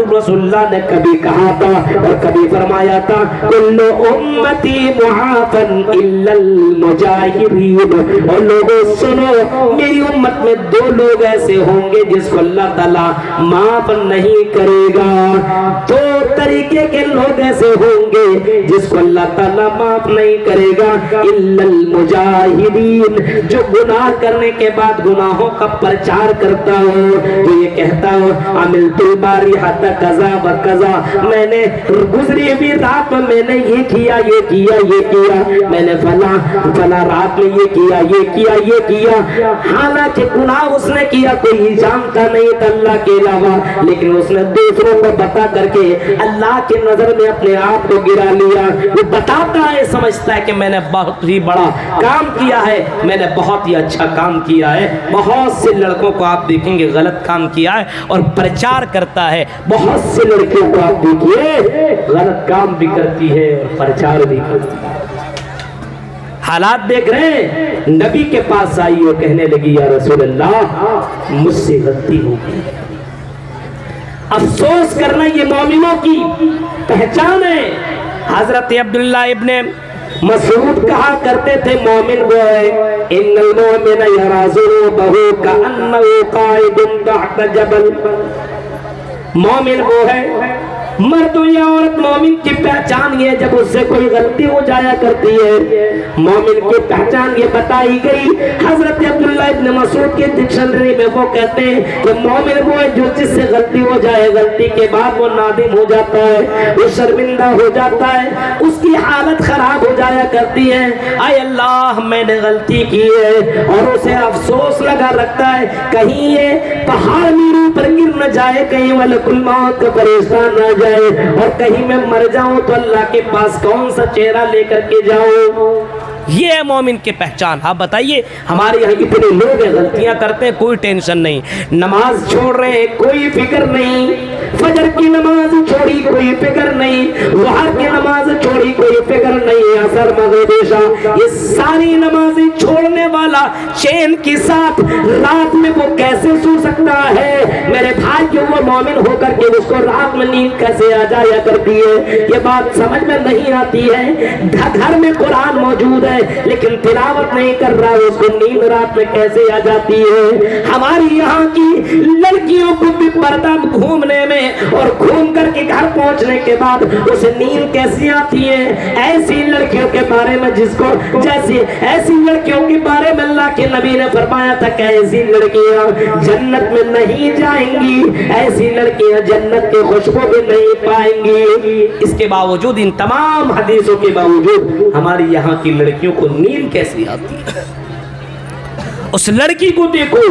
محمد رسول اللہ نے کبھی کہا تھا اور کبھی فرمایا تھا کل امتی معافن الا المجاہرین. اور لوگوں سنو, میری امت میں دو لوگ ایسے ہوں گے جس کو اللہ تعالیٰ معاف نہیں کرے گا. دو طریقے کے لوگ ایسے ہوں گے جس کو اللہ تعالیٰ معاف نہیں کرے گا. الا المجاہدین, جو گناہ کرنے کے بعد گناہوں کا پرچار کرتا ہو, جو یہ کہتا ہو عملت البارحۃ کذا و کذا, میں نے گزری ہوئی رات میں نے یہ کیا یہ کیا یہ کیا, میں نے فلاں رات میں یہ کیا یہ کیا یہ کیا. حالانکہ گناہ اس نے کیا کوئی جانتا نہیں تھا اللہ کے علاوہ, لیکن اس نے دوسروں کو بتا کر کے اللہ کی نظر میں اپنے آپ کو گرا لیا. وہ بتاتا ہے, سمجھتا ہے کہ میں نے بہت ہی بڑا کام کیا ہے, میں نے بہت ہی اچھا کام کیا ہے. بہت سے لڑکوں کو آپ دیکھیں گے غلط کام کیا ہے اور پرچار کرتا ہے. بہت سے لڑکیوں کو آپ دیکھیے غلط کام بھی کرتی ہے اور پرچار بھی کرتی ہے. حالات دیکھ رہے ہیں. نبی کے پاس آئی اور کہنے لگی یا رسول اللہ مجھ سے غلطی ہو گئی. افسوس کرنا یہ مومنوں کی پہچان ہے. حضرت عبداللہ ابن مسعود کہا کرتے تھے مومن وہ ہے ان المؤمن یری ذنوبہ کأنہ قائد تحت جبل. مومن وہ ہے, مرد یا عورت, مومن کی پہچان یہ جب اس سے کوئی غلطی ہو جایا کرتی ہے. مومن کی پہچان یہ بتائی گئی. حضرت عبداللہ ابن مسعود کے ڈکشنری میں وہ کہتے ہیں کہ مومن وہ ہے جو جس سے غلطی ہو جائے, غلطی کے بعد وہ نادم ہو جاتا ہے, وہ شرمندہ ہو جاتا ہے, اس کی حالت خراب ہو جایا کرتی ہے. اے اللہ میں نے غلطی کی ہے, اور اسے افسوس لگا رکھتا ہے کہیں یہ پہاڑ میرے اوپر گر نہ جائے, کہیں ملک الموت کا پریشان نہ جائے, اور کہیں میں مر جاؤں تو اللہ کے پاس کون سا چہرہ لے کر کے جاؤں. یہ ہے مومن کی پہچان. آپ بتائیے ہمارے یہاں اتنے لوگ ہیں غلطیاں کرتے ہیں کوئی ٹینشن نہیں, نماز چھوڑ رہے ہیں کوئی فکر نہیں, فجر کی نماز چھوڑی کوئی فکر نہیں, ظہر کی نماز چھوڑی کوئی فکر نہیں, عصر مغرب عشاء یہ ساری نمازیں چھوڑنے والا چین کے ساتھ رات میں وہ کیسے سو سکتا ہے؟ میرے بھائی جو وہ مومن ہو کر کے اس کو رات میں نیند کیسے آ جایا کرتی ہے؟ یہ بات سمجھ میں نہیں آتی ہے. گھر میں قرآن موجود ہے لیکن تلاوت نہیں کر رہا ہے, اس کو نیند رات میں کیسے آ جاتی ہے؟ ہماری یہاں کی لڑکیوں کو بھی پردہ گھومنے میں اور گھوم کر کے گھر پہنچنے کے بعد اسے نیند کیسی آتی ہے؟ ایسی لڑکیوں کے بارے میں جس کو ایسی لڑکیوں کے بارے میں اللہ کے نبی نے فرمایا تھا کہ ایسی لڑکیاں جنت میں نہیں جائیں گی, ایسی لڑکیاں جنت کے خوشبو بھی نہیں پائیں گی. اس کے باوجود, ان تمام حدیثوں کے باوجود ہماری یہاں کی لڑکیوں کو نیند کیسی آتی ہے؟ اس لڑکی کو دیکھو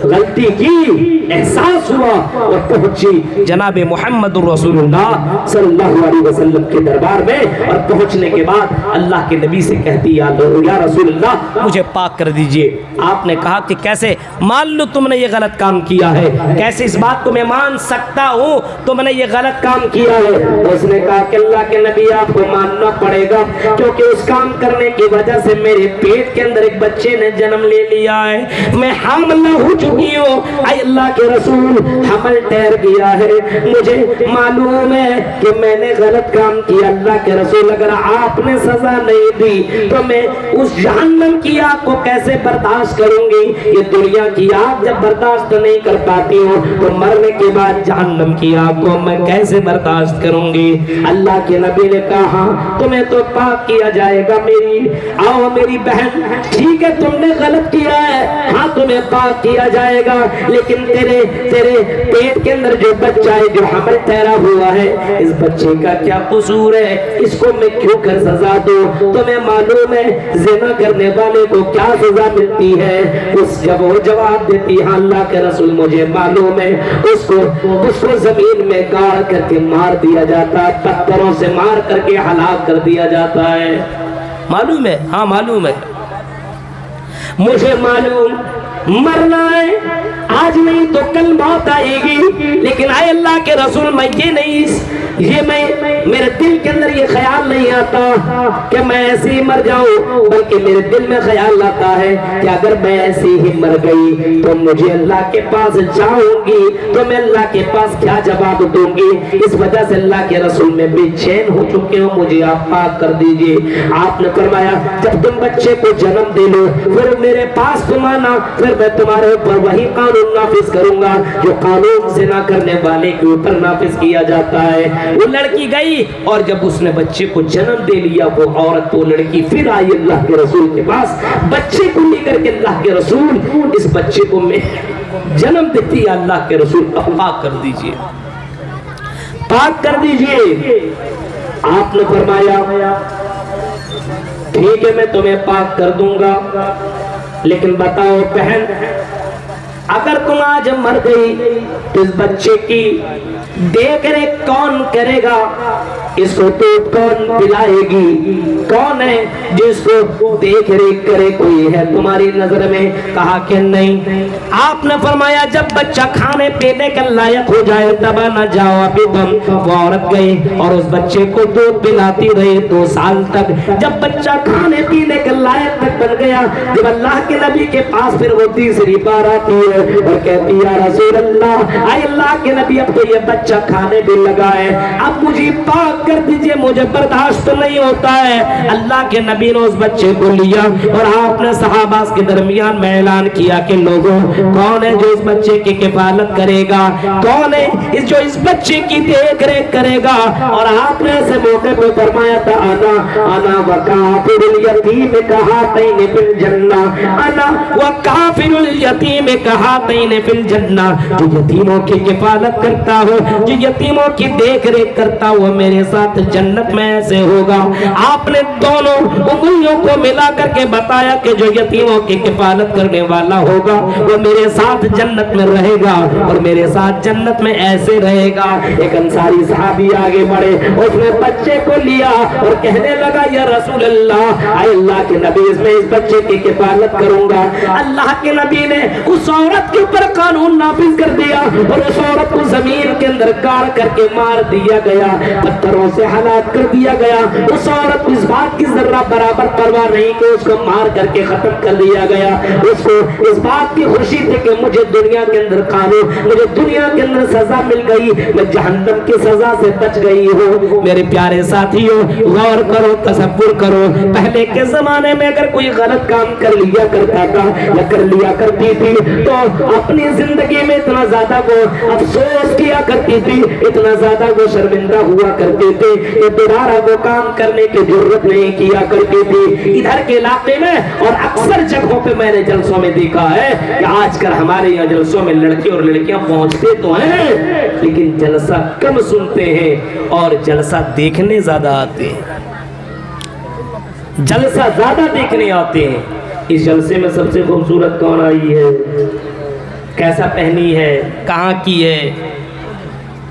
غلطی کی, احساس ہوا اور پہنچی جناب محمد رسول اللہ صلی اللہ علیہ وسلم کے دربار میں, اور پہنچنے کے بعد اللہ کے نبی سے کہتی یا رسول اللہ مجھے پاک کر دیجئے. آپ نے کہا کہ کیسے مان لو تم نے یہ غلط کام کیا ہے, کیسے اس بات کو میں مان سکتا ہوں تم نے یہ غلط کام کیا ہے؟ اس نے کہا کہ اللہ کے نبی آپ کو ماننا پڑے گا کیونکہ اس کام کرنے کی وجہ سے میرے پیٹ کے اندر ایک بچے نے جنم لے لیا ہے, میں حاملہ ہو چکی ہوں. اے اللہ کے رسول حمل ٹھہر گیا ہے, مجھے معلوم ہے کہ میں نے غلط کام کیا. اللہ کے رسول اگر آپ نے سزا نہیں دی تو میں اس جہنم کی آگ کو کیسے برداشت کروں گی؟ یہ دنیا کی آگ جب برداشت نہیں کر پاتی ہوں تو مرنے کے بعد جہنم کی آگ کو میں کیسے برداشت کروں گی؟ اللہ کے نبی نے کہا تمہیں تو پاک کیا جائے گا. آؤ میری بہن, ٹھیک ہے تم نے غلط کیا ہے, ہاں تمہیں پاک کیا جائے گا, لیکن تیرے پیٹ کے اندر جو بچہ ہے جو حمل ٹھہرا ہوا ہے, اس بچے کا کیا قصور ہے؟ اس کو میں کیوں کر سزا دوں؟ تمہیں معلوم ہے زنا کرنے والے کو کیا سزا ملتی ہے؟ جب وہ جواب دیتی ہے اللہ کے رسول مجھے معلوم ہے, اس کو زمین میں گاڑ کر کے مار دیا جاتا ہے, پتھروں سے مار کر کے ہلاک کر دیا جاتا ہے. معلوم ہے؟ ہاں معلوم ہے, مجھے معلوم مرنا ہے, آج نہیں تو کل موت آئے گی, لیکن اے اللہ کے رسول میں میرے دل کے اندر یہ خیال نہیں آتا کہ میں ایسے ہی مر جاؤں، بلکہ میرے دل میں خیال آتا ہے کہ اگر میں ایسے ہی مر گئی تو مجھے اللہ کے پاس جاؤں گی تو میں اللہ کے پاس کیا جواب دوں گی؟ اس وجہ سے اللہ کے رسول میں بے چین ہو چکے ہو، مجھے آپ پاک کر دیجئے۔ آپ نے فرمایا جب تم بچے کو جنم دے لو پھر میرے پاس تم آنا، پھر میں تمہارے اوپر وہی قانون نافذ کروں گا جو قانون زنا کرنے والے کے اوپر نافذ کیا جاتا ہے۔ وہ لڑکی گئی اور جب اس نے بچے کو جنم دے لیا، وہ عورت، وہ لڑکی پھر آئی اللہ کے رسول کے پاس بچے کو لے کر کے۔ اللہ کے رسول اس بچے کو میں جنم دیتی ہے، اللہ کے رسول پاک کر دیجئے، پاک کر دیجئے۔ آپ نے فرمایا ٹھیک ہے میں تمہیں پاک کر دوں گا، لیکن بتاؤ بہن اگر تم آج مر گئی تو اس بچے کی دیکھ ریکھ کون کرے گا؟ اس کو تو کون پلائے گی؟ کون ہے جس کو دیکھ ریکھ کرے؟ کوئی ہے تمہاری نظر میں؟ کہا کہ نہیں۔ آپ نے فرمایا جب بچہ کھانے پینے کا لائق ہو جائے تب نہ جاؤ ابھی تم۔ وہ عورت گئی اور اس بچے کو دودھ پلاتی رہی 2 سال تک۔ جب بچہ کھانے پینے کا لائق تک بن گیا، جب اللہ کے نبی کے پاس پھر وہ تیسری بار آتی ہے اور کہتی یا رسول اللہ، اے اللہ کے نبی اب تو یہ بچہ کھانے بھی لگا ہے، اب مجھے پاک کر دیجئے، مجھے برداشت نہیں ہوتا ہے۔ اللہ کے نبی نے اس بچے کو لیا اور آپ نے صحابہ کے درمیان میں اعلان کیا کہ لوگوں کون ہے جو اس بچے کی کفالت کرے گا؟ کون ہے جو اس بچے کی دیکھ ریکھ کرے گا؟ اور آپ نے ایسے موقع پہ فرمایا تھا انا وکافر الیتیم کہاتین فی الجنہ، انا وکافر الیتیم کہاتین فی الجنہ۔ جو یتیموں کی کفالت کرتا ہو، جو یتیموں کی دیکھ ریکھ کرتا ہو، میرے ساتھ جنت میں ایسے ہوگا۔ آپ نے دونوں انگلیوں کو ملا کر کے بتایا کہ جو یتیموں کی کفالت کرنے والا ہوگا وہ میرے ساتھ جنت میں رہے گا اور میرے ساتھ جنت میں ایسے رہے گا۔ ایک انصاری صحابی آگے بڑھے، اس نے بچے کو لیا اور کہنے لگا یا رسول اللہ، اے اللہ کے نبی اس بچے کی کفالت کروں گا۔ اللہ کے نبی نے اس عورت کے اوپر قانون نافذ کر دیا اور اس عورت کو زمین کے اندر گاڑ کر کے مار دیا گیا، پتھروں سے ہلاک کر دیا گیا۔ اس عورت کو اس بات کی ذرہ برابر پرواہ نہیں کہ اس کو مار کر کے ختم کر دیا گیا، اس کو اس بات کی خوشی تھی کہ مجھے دنیا کے اندر قانون، مجھے دنیا کے اندر سزا مل گئی، میں جہنم کی سزا سے بچ گئی ہوں۔ میرے پیارے ساتھیوں غور کرو، تصور کرو، پہلے کے زمانے میں اگر کوئی غلط کام کر لیا کرتا تھا یا کر لیا کرتی تھی تو اپنی زندگی میں اتنا زیادہ وہ افسوس کیا کرتی تھی، اتنا زیادہ وہ شرمندہ ہوا کرتے تھے کہ دوبارہ وہ کام کرنے کی ضرورت نہیں کیا کرتی تھی۔ ادھر کے علاقے میں اور اکثر جگہوں پہ میں نے جلسوں میں دیکھا ہے کہ آج کل ہمارے یہاں جلسوں میں لڑکے اور لڑکیاں پہنچتے تو ہیں لیکن جلسہ کم سنتے ہیں اور جلسہ دیکھنے زیادہ آتے ہیں، جلسہ زیادہ دیکھنے آتے ہیں۔ اس جلسے میں سب سے خوبصورت کون آئی ہے، کیسا پہنی ہے، کہاں کی ہے،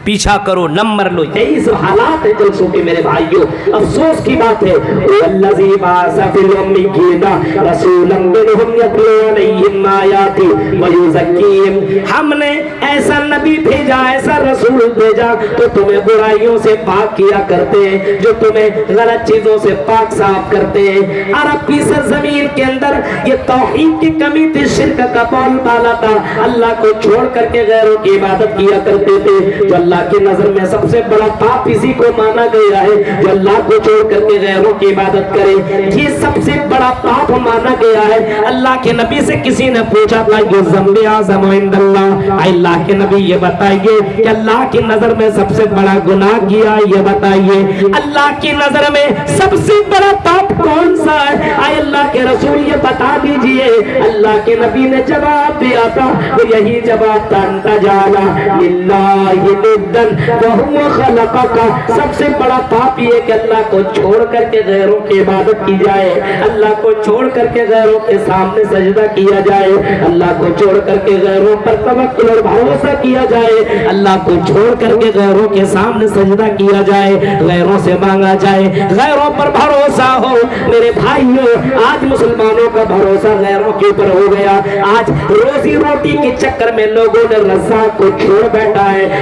پیچھا کرو، نمبر لو۔ یہی سب حالات ہیں جلسوں کے میرے بھائیوں، افسوس کی بات ہے۔ والذی بعث فی الامیین رسولا منھم یتلو علیہم آیاتہ ویزکیہم، ہم نے ایسا نبی بھیجا، ایسا رسول بھیجا تو تمہیں برائیوں سے پاک کیا کرتے ہیں، جو تمہیں غلط چیزوں سے پاک صاف کرتے ہیں۔ عرب کی سرزمین کے اندر یہ توحید کی کمی تھی، شرک کا بول بالا تھا، اللہ کو چھوڑ کر کے غیروں کی عبادت کیا کرتے تھے۔ جو اللہ کی نظر میں سب سے بڑا پاپ اسی کو مانا گیا ہے جو اللہ کو چھوڑ کر کے غیروں کی عبادت کرے، یہ سب سے بڑا پاپ مانا گیا ہے۔ اللہ کے نبی سے کسی نے پوچھا تھا یہ ذنب اعظم عند اللہ، اللہ کے نبی یہ بتائیے کہ اللہ کی نظر میں سب سے بڑا گناہ کیا، یہ بتائیے اللہ کی نظر میں سب سے بڑا پاپ کون سا ہے؟ اے اللہ کے رسول یہ بتا دیجئے۔ اللہ کے نبی نے جواب دیا تھا، وہ یہی جواب تھا انت جعل للہ وہو خلقک، سب سے بڑا پاپ یہ کہ اللہ کو چھوڑ کر کے غیروں کی عبادت کی جائے، اللہ کو چھوڑ کر کے غیروں کے سامنے سجدہ کیا جائے، اللہ کو چھوڑ کر کے غیروں پر توکل اور بھروسہ کیا جائے، اللہ کو چھوڑ کر کے غیروں کے سامنے سجدہ کیا جائے، غیروں سے مانگا جائے، غیروں پر بھروسہ ہو۔ میرے بھائیوں آج مسلمانوں کا بھروسہ غیروں کے اوپر ہو گیا، آج روزی روٹی کے چکر میں لوگوں نے رزاق کو چھوڑ بیٹھا ہے،